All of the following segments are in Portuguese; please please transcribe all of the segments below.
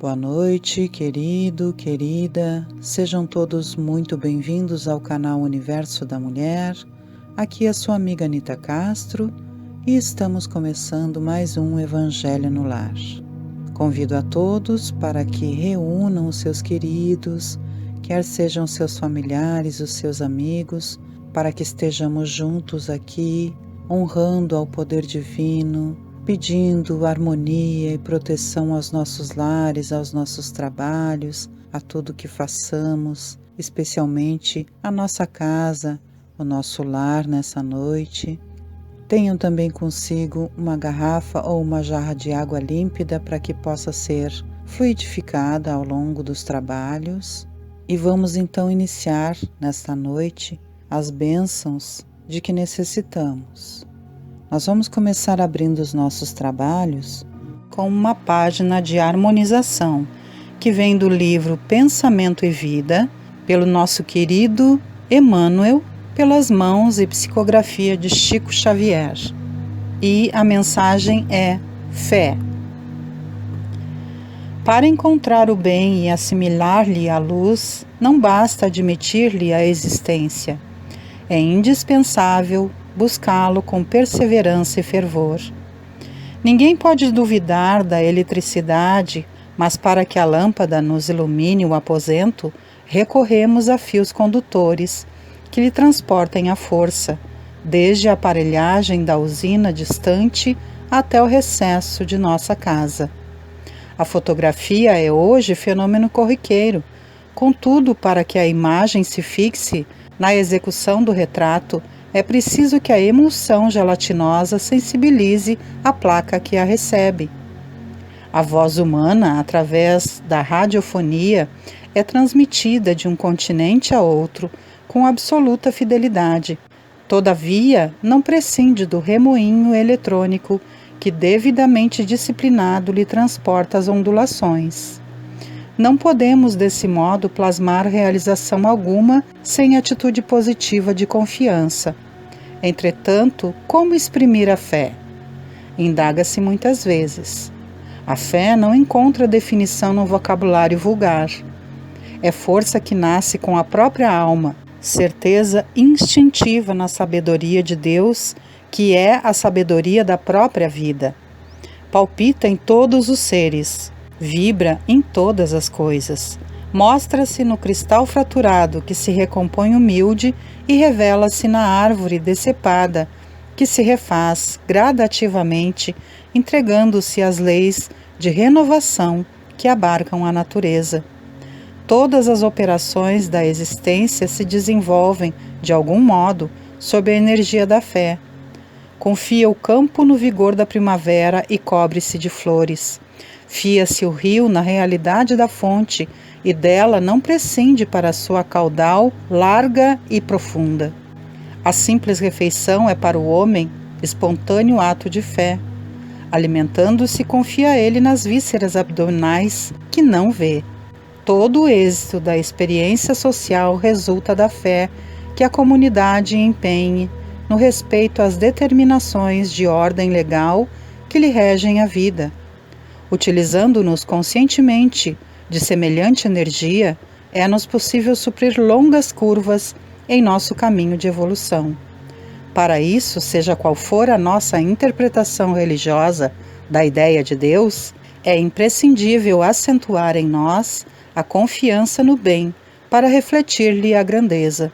Boa noite, querido, querida. Sejam todos muito bem-vindos ao canal Universo da Mulher. Aqui é a sua amiga Anita Castro e estamos começando mais um Evangelho no Lar. Convido a todos para que reúnam os seus queridos, quer sejam seus familiares, os seus amigos, para que estejamos juntos aqui, honrando ao poder divino, pedindo harmonia e proteção aos nossos lares, aos nossos trabalhos, a tudo que façamos, especialmente a nossa casa, o nosso lar nessa noite. Tenham também consigo uma garrafa ou uma jarra de água límpida para que possa ser fluidificada ao longo dos trabalhos. E vamos então iniciar nesta noite as bênçãos de que necessitamos. Nós vamos começar abrindo os nossos trabalhos com uma página de harmonização que vem do livro Pensamento e Vida, pelo nosso querido Emmanuel, pelas mãos e psicografia de Chico Xavier. E a mensagem é fé. Para encontrar o bem e assimilar-lhe a luz, não basta admitir-lhe a existência. É indispensável buscá-lo com perseverança e fervor. Ninguém pode duvidar da eletricidade, mas para que a lâmpada nos ilumine o aposento, recorremos a fios condutores que lhe transportem a força, desde a aparelhagem da usina distante até o recesso de nossa casa. A fotografia é hoje fenômeno corriqueiro, contudo, para que a imagem se fixe na execução do retrato, é preciso que a emulsão gelatinosa sensibilize a placa que a recebe. A voz humana, através da radiofonia, é transmitida de um continente a outro com absoluta fidelidade. Todavia, não prescinde do remoinho eletrônico que, devidamente disciplinado, lhe transporta as ondulações. Não podemos, desse modo, plasmar realização alguma sem atitude positiva de confiança. Entretanto, como exprimir a fé? Indaga-se muitas vezes. A fé não encontra definição no vocabulário vulgar. É força que nasce com a própria alma, certeza instintiva na sabedoria de Deus, que é a sabedoria da própria vida. Palpita em todos os seres, vibra em todas as coisas. Mostra-se no cristal fraturado que se recompõe humilde e revela-se na árvore decepada que se refaz gradativamente, entregando-se às leis de renovação que abarcam a natureza. Todas as operações da existência se desenvolvem, de algum modo, sob a energia da fé. Confia o campo no vigor da primavera e cobre-se de flores. Fia-se o rio na realidade da fonte e dela não prescinde para sua caudal larga e profunda. A simples refeição é para o homem espontâneo ato de fé. Alimentando-se, confia ele nas vísceras abdominais que não vê. Todo o êxito da experiência social resulta da fé que a comunidade empenhe no respeito às determinações de ordem legal que lhe regem a vida. Utilizando-nos conscientemente de semelhante energia, é-nos possível suprir longas curvas em nosso caminho de evolução. Para isso, seja qual for a nossa interpretação religiosa da ideia de Deus, é imprescindível acentuar em nós a confiança no bem para refletir-lhe a grandeza.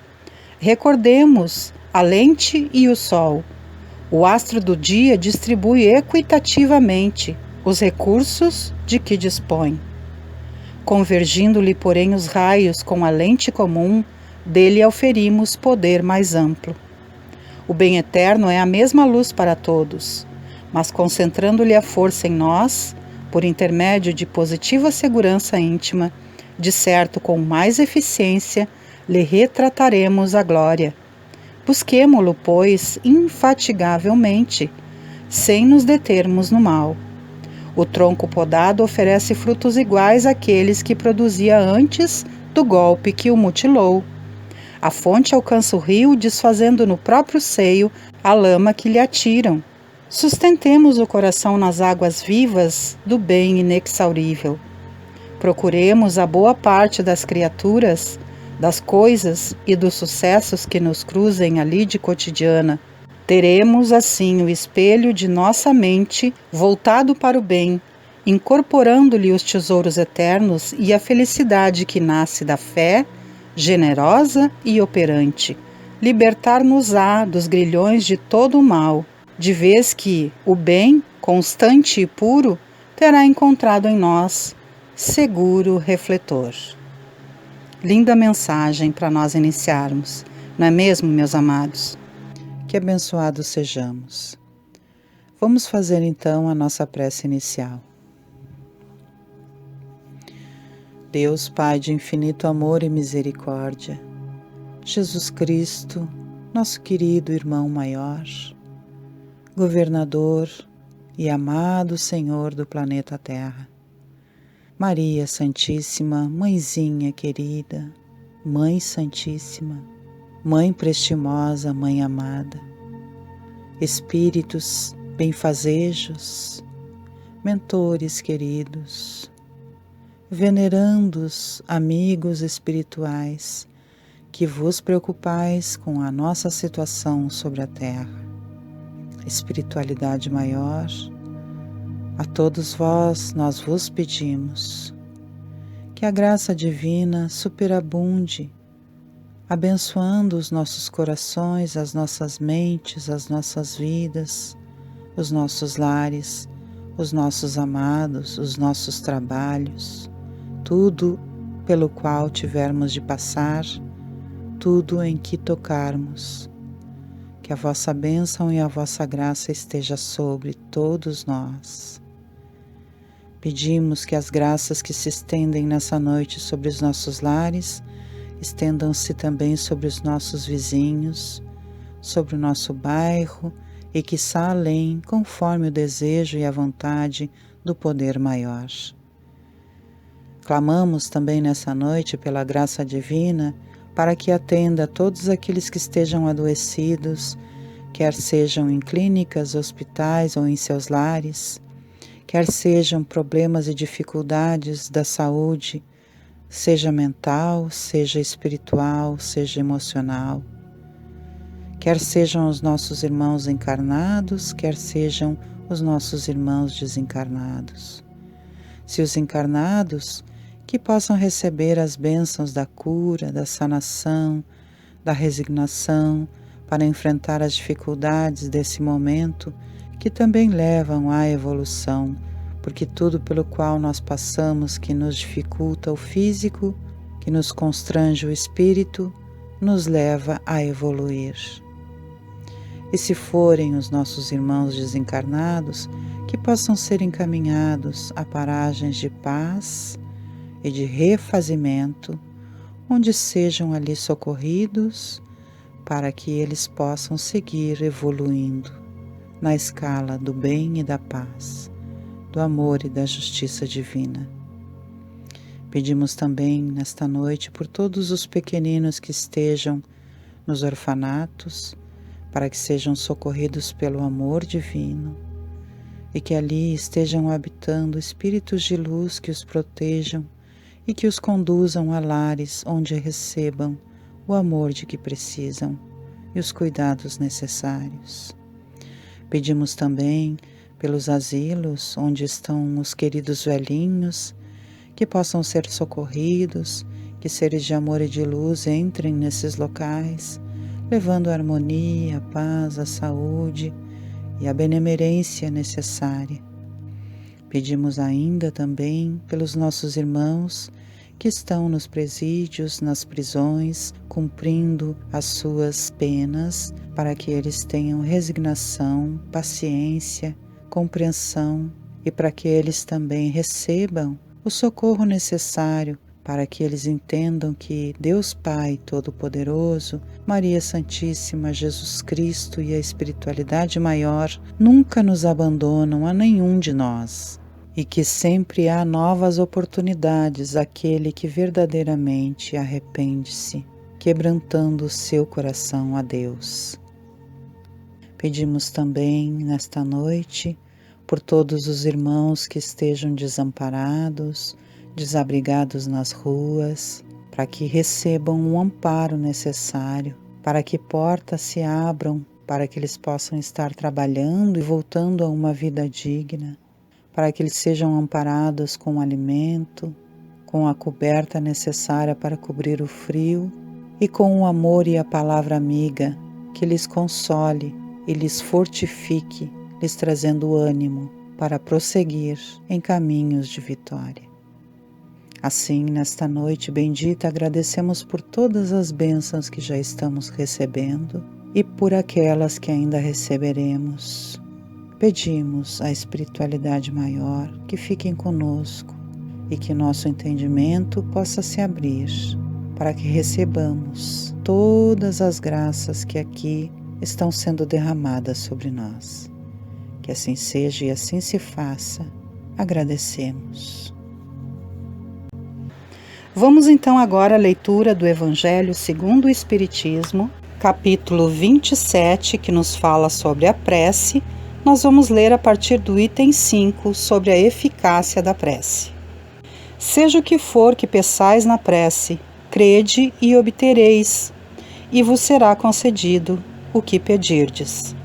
Recordemos a lente e o sol. O astro do dia distribui equitativamente os recursos de que dispõe. Convergindo-lhe, porém, os raios com a lente comum, dele auferimos poder mais amplo. O bem eterno é a mesma luz para todos, mas concentrando-lhe a força em nós, por intermédio de positiva segurança íntima, de certo com mais eficiência, lhe retrataremos a glória. Busquemo-lo, pois, infatigavelmente, sem nos determos no mal. O tronco podado oferece frutos iguais àqueles que produzia antes do golpe que o mutilou. A fonte alcança o rio, desfazendo no próprio seio a lama que lhe atiram. Sustentemos o coração nas águas vivas do bem inexaurível. Procuremos a boa parte das criaturas, das coisas e dos sucessos que nos cruzem a lide cotidiana. Teremos assim o espelho de nossa mente voltado para o bem, incorporando-lhe os tesouros eternos e a felicidade que nasce da fé, generosa e operante. Libertar-nos-á dos grilhões de todo o mal, de vez que o bem, constante e puro, terá encontrado em nós seguro refletor. Linda mensagem para nós iniciarmos, não é mesmo, meus amados? Que abençoados sejamos. Vamos fazer então a nossa prece inicial. Deus Pai de infinito amor e misericórdia, Jesus Cristo, nosso querido irmão maior, governador e amado Senhor do planeta Terra, Maria Santíssima, Mãezinha querida, Mãe Santíssima, Mãe prestimosa, Mãe amada, Espíritos benfazejos, mentores queridos, venerandos amigos espirituais que vos preocupais com a nossa situação sobre a Terra, espiritualidade maior, a todos vós nós vos pedimos que a graça divina superabunde, abençoando os nossos corações, as nossas mentes, as nossas vidas, os nossos lares, os nossos amados, os nossos trabalhos, tudo pelo qual tivermos de passar, tudo em que tocarmos. Que a vossa bênção e a vossa graça esteja sobre todos nós. Pedimos que as graças que se estendem nessa noite sobre os nossos lares estendam-se também sobre os nossos vizinhos, sobre o nosso bairro e quiçá além, conforme o desejo e a vontade do poder maior. Clamamos também nessa noite pela graça divina para que atenda a todos aqueles que estejam adoecidos, quer sejam em clínicas, hospitais ou em seus lares, quer sejam problemas e dificuldades da saúde, seja mental, seja espiritual, seja emocional, quer sejam os nossos irmãos encarnados, quer sejam os nossos irmãos desencarnados. Se os encarnados, que possam receber as bênçãos da cura, da sanação, da resignação, para enfrentar as dificuldades desse momento, que também levam à evolução, porque tudo pelo qual nós passamos que nos dificulta o físico, que nos constrange o espírito, nos leva a evoluir. E se forem os nossos irmãos desencarnados, que possam ser encaminhados a paragens de paz e de refazimento, onde sejam ali socorridos, para que eles possam seguir evoluindo na escala do bem e da paz, do amor e da justiça divina. Pedimos também nesta noite por todos os pequeninos que estejam nos orfanatos, para que sejam socorridos pelo amor divino e que ali estejam habitando espíritos de luz que os protejam e que os conduzam a lares onde recebam o amor de que precisam e os cuidados necessários. Pedimos também pelos asilos onde estão os queridos velhinhos, que possam ser socorridos, que seres de amor e de luz entrem nesses locais, levando a harmonia, a paz, a saúde e a benemerência necessária. Pedimos ainda também pelos nossos irmãos que estão nos presídios, nas prisões, cumprindo as suas penas, para que eles tenham resignação, paciência, compreensão e para que eles também recebam o socorro necessário para que eles entendam que Deus Pai Todo-Poderoso, Maria Santíssima, Jesus Cristo e a espiritualidade maior nunca nos abandonam a nenhum de nós e que sempre há novas oportunidades àquele que verdadeiramente arrepende-se, quebrantando o seu coração a Deus. Pedimos também nesta noite por todos os irmãos que estejam desamparados, desabrigados nas ruas, para que recebam o amparo necessário, para que portas se abram, para que eles possam estar trabalhando e voltando a uma vida digna, para que eles sejam amparados com alimento, com a coberta necessária para cobrir o frio e com o amor e a palavra amiga que lhes console e lhes fortifique, lhes trazendo ânimo para prosseguir em caminhos de vitória. Assim, nesta noite bendita, agradecemos por todas as bênçãos que já estamos recebendo e por aquelas que ainda receberemos. Pedimos à espiritualidade maior que fiquem conosco e que nosso entendimento possa se abrir para que recebamos todas as graças que aqui estão sendo derramadas sobre nós. Que assim seja e assim se faça. Agradecemos. Vamos então agora à leitura do Evangelho segundo o Espiritismo, capítulo 27, que nos fala sobre a prece. Nós vamos ler a partir do item 5 sobre a eficácia da prece. Seja o que for que peçais na prece, crede e obtereis, e vos será concedido o que pedirdes.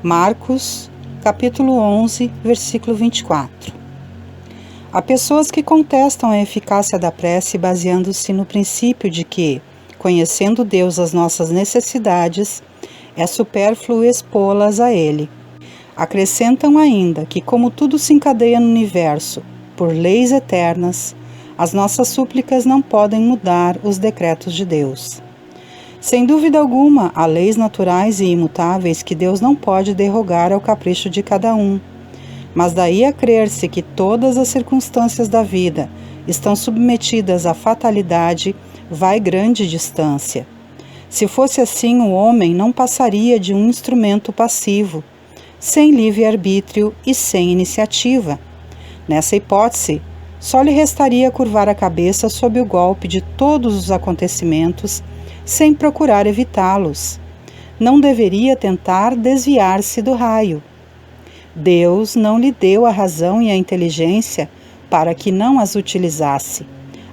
Marcos, capítulo 11, versículo 24. Há pessoas que contestam a eficácia da prece baseando-se no princípio de que, conhecendo Deus as nossas necessidades, é supérfluo expô-las a Ele. Acrescentam ainda que, como tudo se encadeia no universo por leis eternas, as nossas súplicas não podem mudar os decretos de Deus. Sem dúvida alguma, há leis naturais e imutáveis que Deus não pode derrogar ao capricho de cada um. Mas daí a crer-se que todas as circunstâncias da vida estão submetidas à fatalidade, vai grande distância. Se fosse assim, o homem não passaria de um instrumento passivo, sem livre-arbítrio e sem iniciativa. Nessa hipótese, só lhe restaria curvar a cabeça sob o golpe de todos os acontecimentos, sem procurar evitá-los. Não deveria tentar desviar-se do raio. Deus não lhe deu a razão e a inteligência para que não as utilizasse,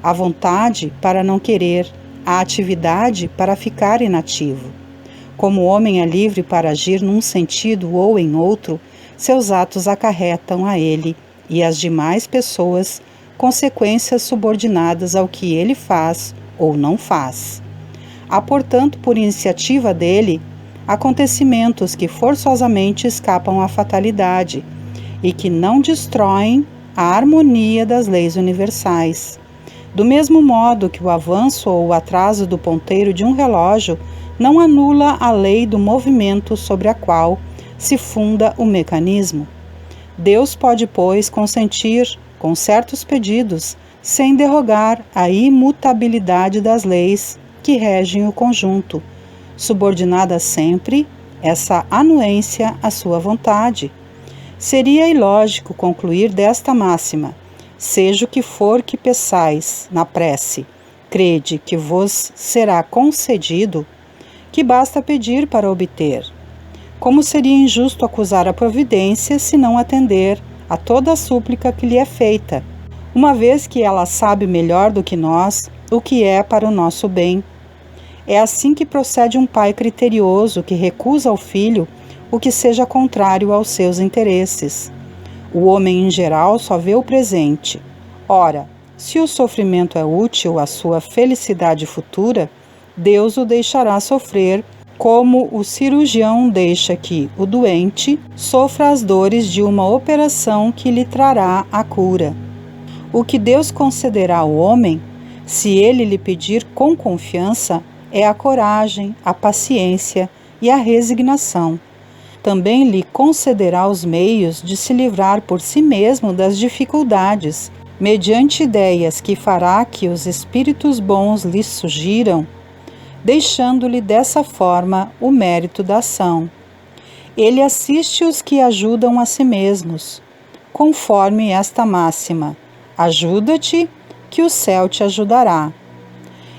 a vontade para não querer, a atividade para ficar inativo. Como o homem é livre para agir num sentido ou em outro, seus atos acarretam a ele e às demais pessoas consequências subordinadas ao que ele faz ou não faz. Há, portanto, por iniciativa dele, acontecimentos que forçosamente escapam à fatalidade e que não destroem a harmonia das leis universais. Do mesmo modo que o avanço ou o atraso do ponteiro de um relógio não anula a lei do movimento sobre a qual se funda o mecanismo. Deus pode, pois, consentir com certos pedidos, sem derrogar a imutabilidade das leis que regem o conjunto, subordinada sempre essa anuência à sua vontade. Seria ilógico concluir desta máxima: seja o que for que peçais na prece, crede que vos será concedido, que basta pedir para obter. Como seria injusto acusar a providência se não atender a toda a súplica que lhe é feita, uma vez que ela sabe melhor do que nós o que é para o nosso bem. É assim que procede um pai criterioso que recusa ao filho o que seja contrário aos seus interesses. O homem em geral só vê o presente. Ora, se o sofrimento é útil à sua felicidade futura, Deus o deixará sofrer, como o cirurgião deixa que o doente sofra as dores de uma operação que lhe trará a cura. O que Deus concederá ao homem, se ele lhe pedir com confiança, é a coragem, a paciência e a resignação. Também lhe concederá os meios de se livrar por si mesmo das dificuldades, mediante ideias que fará que os espíritos bons lhe sugiram, deixando-lhe dessa forma o mérito da ação. Ele assiste os que ajudam a si mesmos, conforme esta máxima: ajuda-te, que o céu te ajudará.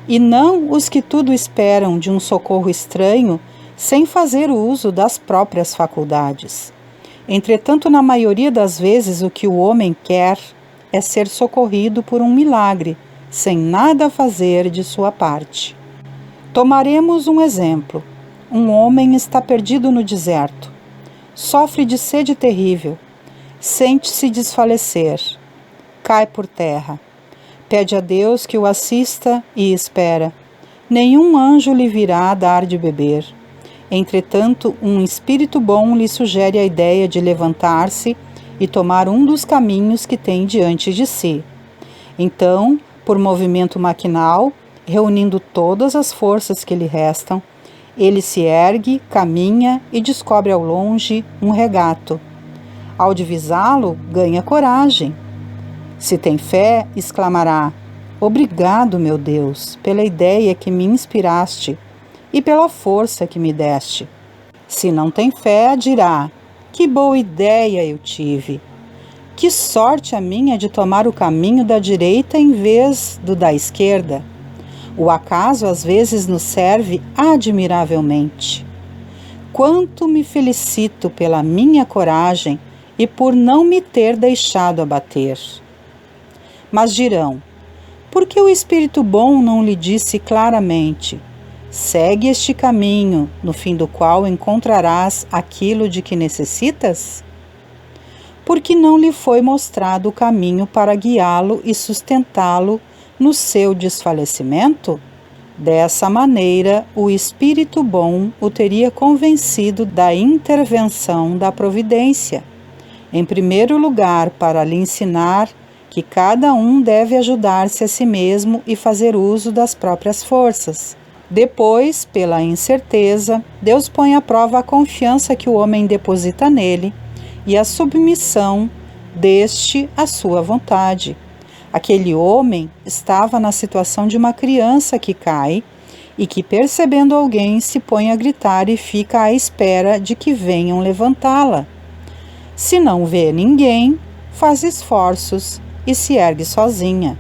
E não os que tudo esperam de um socorro estranho, sem fazer uso das próprias faculdades. Entretanto, na maioria das vezes, o que o homem quer é ser socorrido por um milagre, sem nada fazer de sua parte. Tomaremos um exemplo. Um homem está perdido no deserto. Sofre de sede terrível. Sente-se desfalecer. Cai por terra. Pede a Deus que o assista e espera. Nenhum anjo lhe virá dar de beber. Entretanto, um espírito bom lhe sugere a ideia de levantar-se e tomar um dos caminhos que tem diante de si. Então, por movimento maquinal, reunindo todas as forças que lhe restam, ele se ergue, caminha e descobre ao longe um regato. Ao divisá-lo, ganha coragem. Se tem fé, exclamará: obrigado, meu Deus, pela ideia que me inspiraste e pela força que me deste. Se não tem fé, dirá: que boa ideia eu tive! Que sorte a minha de tomar o caminho da direita em vez do da esquerda! O acaso às vezes nos serve admiravelmente. Quanto me felicito pela minha coragem e por não me ter deixado abater. Mas dirão: por que o Espírito bom não lhe disse claramente: segue este caminho, no fim do qual encontrarás aquilo de que necessitas? Porque não lhe foi mostrado o caminho para guiá-lo e sustentá-lo no seu desfalecimento? Dessa maneira, o Espírito bom o teria convencido da intervenção da providência, em primeiro lugar para lhe ensinar que cada um deve ajudar-se a si mesmo e fazer uso das próprias forças. Depois, pela incerteza, Deus põe à prova a confiança que o homem deposita nele e a submissão deste à sua vontade. Aquele homem estava na situação de uma criança que cai e que, percebendo alguém, se põe a gritar e fica à espera de que venham levantá-la. Se não vê ninguém, faz esforços e se ergue sozinha.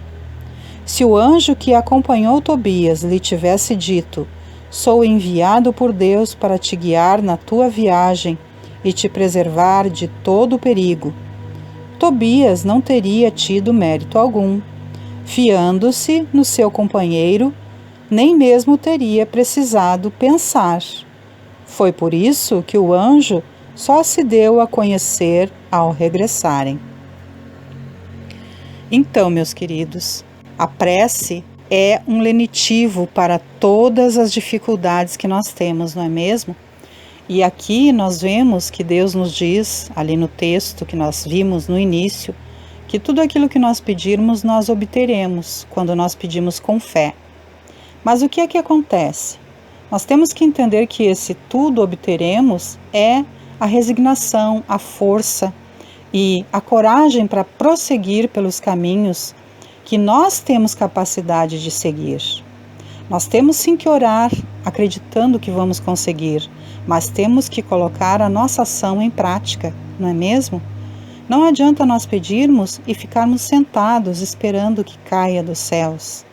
Se o anjo que acompanhou Tobias lhe tivesse dito: sou enviado por Deus para te guiar na tua viagem e te preservar de todo o perigo, Tobias não teria tido mérito algum. Fiando-se no seu companheiro, nem mesmo teria precisado pensar. Foi por isso que o anjo só se deu a conhecer ao regressarem. Então, meus queridos, a prece é um lenitivo para todas as dificuldades que nós temos, não é mesmo? E aqui nós vemos que Deus nos diz, ali no texto que nós vimos no início, que tudo aquilo que nós pedirmos, nós obteremos, quando nós pedimos com fé. Mas o que é que acontece? Nós temos que entender que esse tudo obteremos é a resignação, a força e a coragem para prosseguir pelos caminhos que nós temos capacidade de seguir. Nós temos sim que orar, acreditando que vamos conseguir, mas temos que colocar a nossa ação em prática, não é mesmo? Não adianta nós pedirmos e ficarmos sentados esperando que caia dos céus.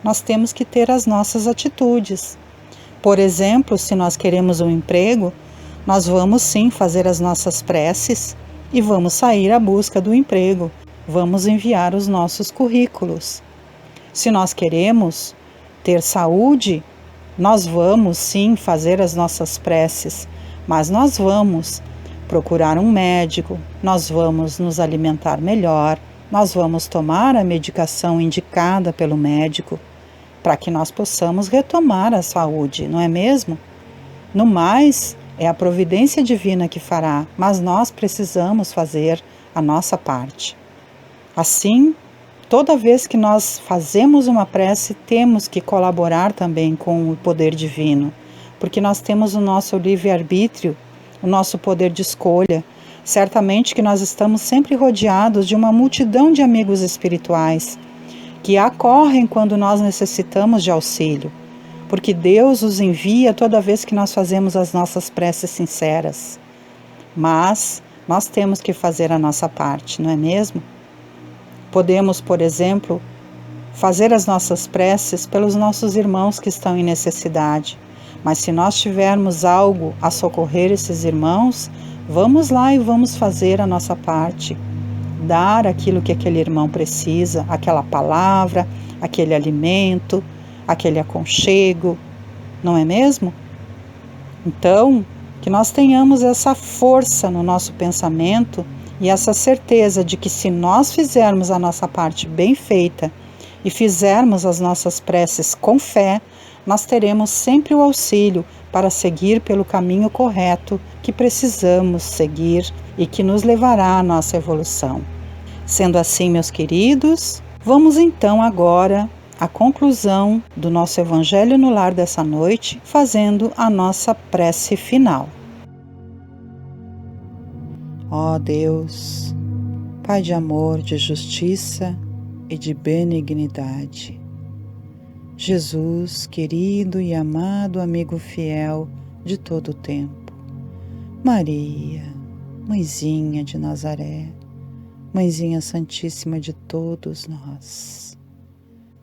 Nós temos que ter as nossas atitudes. Por exemplo, se nós queremos um emprego, nós vamos sim fazer as nossas preces e vamos sair à busca do emprego. Vamos enviar os nossos currículos. Se nós queremos ter saúde, nós vamos sim fazer as nossas preces, mas nós vamos procurar um médico, nós vamos nos alimentar melhor, nós vamos tomar a medicação indicada pelo médico para que nós possamos retomar a saúde, não é mesmo? No mais, é a providência divina que fará, mas nós precisamos fazer a nossa parte. Assim, toda vez que nós fazemos uma prece, temos que colaborar também com o poder divino, porque nós temos o nosso livre-arbítrio, o nosso poder de escolha. Certamente que nós estamos sempre rodeados de uma multidão de amigos espirituais que acorrem quando nós necessitamos de auxílio, porque Deus os envia toda vez que nós fazemos as nossas preces sinceras. Mas nós temos que fazer a nossa parte, não é mesmo? Podemos, por exemplo, fazer as nossas preces pelos nossos irmãos que estão em necessidade. Mas se nós tivermos algo a socorrer esses irmãos, vamos lá e vamos fazer a nossa parte. dar aquilo que aquele irmão precisa, aquela palavra, aquele alimento, aquele aconchego, não é mesmo? Então, que nós tenhamos essa força no nosso pensamento e essa certeza de que se nós fizermos a nossa parte bem feita e fizermos as nossas preces com fé, nós teremos sempre o auxílio para seguir pelo caminho correto que precisamos seguir e que nos levará à nossa evolução. Sendo assim, meus queridos, vamos então agora à conclusão do nosso Evangelho no Lar dessa noite, fazendo a nossa prece final. Ó Deus, Pai de amor, de justiça e de benignidade, Jesus, querido e amado amigo fiel de todo o tempo, Maria, Mãezinha de Nazaré, Mãezinha Santíssima de todos nós,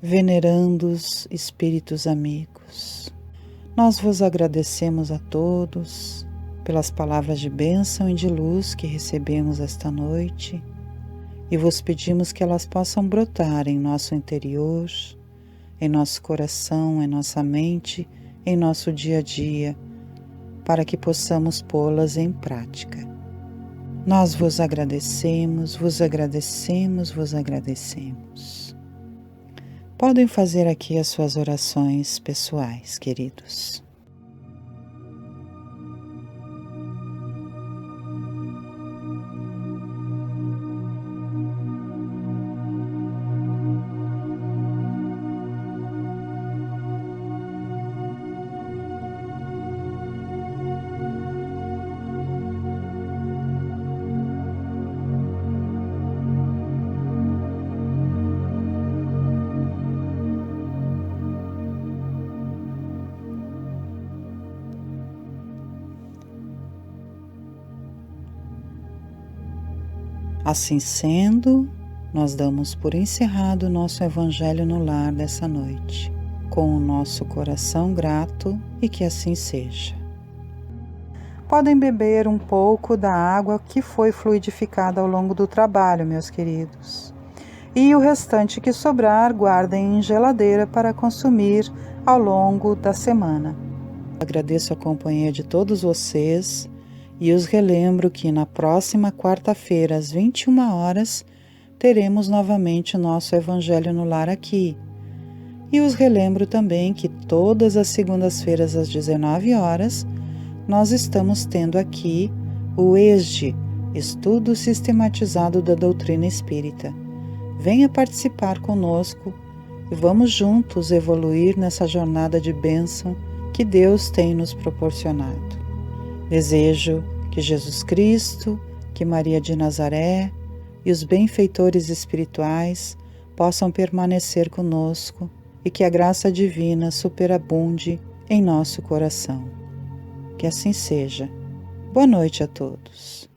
venerandos espíritos amigos, nós vos agradecemos a todos pelas palavras de bênção e de luz que recebemos esta noite e vos pedimos que elas possam brotar em nosso interior, em nosso coração, em nossa mente, em nosso dia a dia, para que possamos pô-las em prática. Nós vos agradecemos, vos agradecemos, vos agradecemos. Podem fazer aqui as suas orações pessoais, queridos. Assim sendo, nós damos por encerrado o nosso Evangelho no Lar dessa noite, com o nosso coração grato e que assim seja. Podem beber um pouco da água que foi fluidificada ao longo do trabalho, meus queridos. E o restante que sobrar, guardem em geladeira para consumir ao longo da semana. Agradeço a companhia de todos vocês. E os relembro que na próxima quarta-feira, às 21 horas, teremos novamente o nosso Evangelho no Lar aqui. E os relembro também que todas as segundas-feiras, às 19 horas, nós estamos tendo aqui o ESD, Estudo Sistematizado da Doutrina Espírita. Venha participar conosco e vamos juntos evoluir nessa jornada de bênção que Deus tem nos proporcionado. Desejo que Jesus Cristo, que Maria de Nazaré e os benfeitores espirituais possam permanecer conosco e que a graça divina superabunde em nosso coração. Que assim seja. Boa noite a todos.